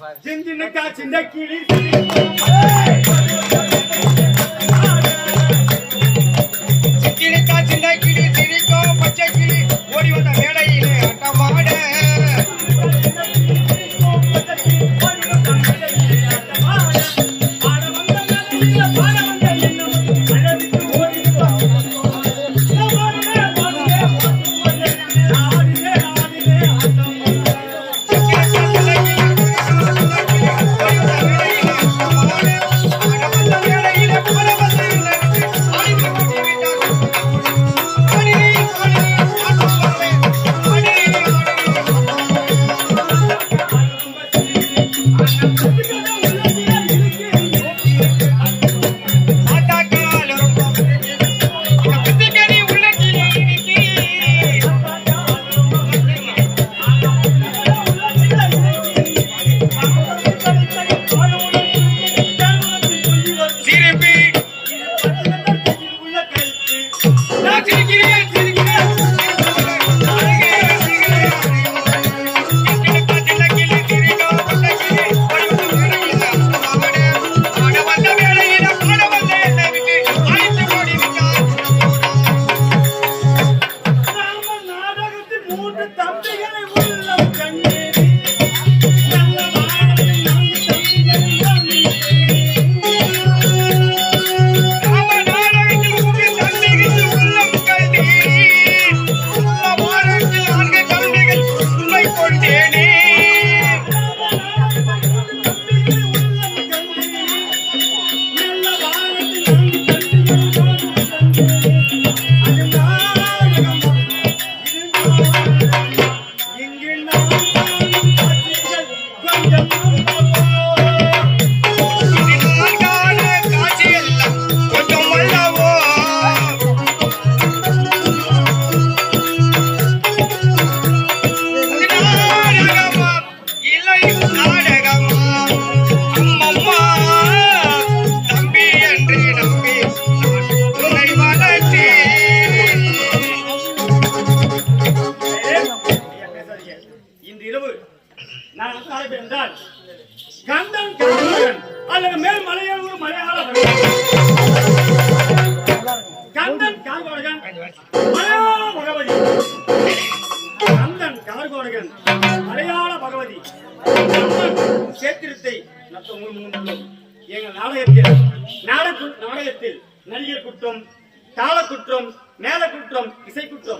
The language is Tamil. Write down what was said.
சின்ன சின்ன கிளி சின்ன கிளி சிரிக்கும் பச்சை கிளி ஓடி வந்த மேடையிலே அட்டமாட கந்தன் கார்கோடகன் அல்லது மேல் மலையாளூர் மலையாள கந்தன் கார்கோடகன் மலையாள பகவதி கந்தன் கார்கோடகன் மலையாள பகவதி சேத்திரத்தை எங்கள் நாடகத்தில் நடிகர் குற்றம் தாள குற்றம் மேல குற்றம் இசை குற்றம்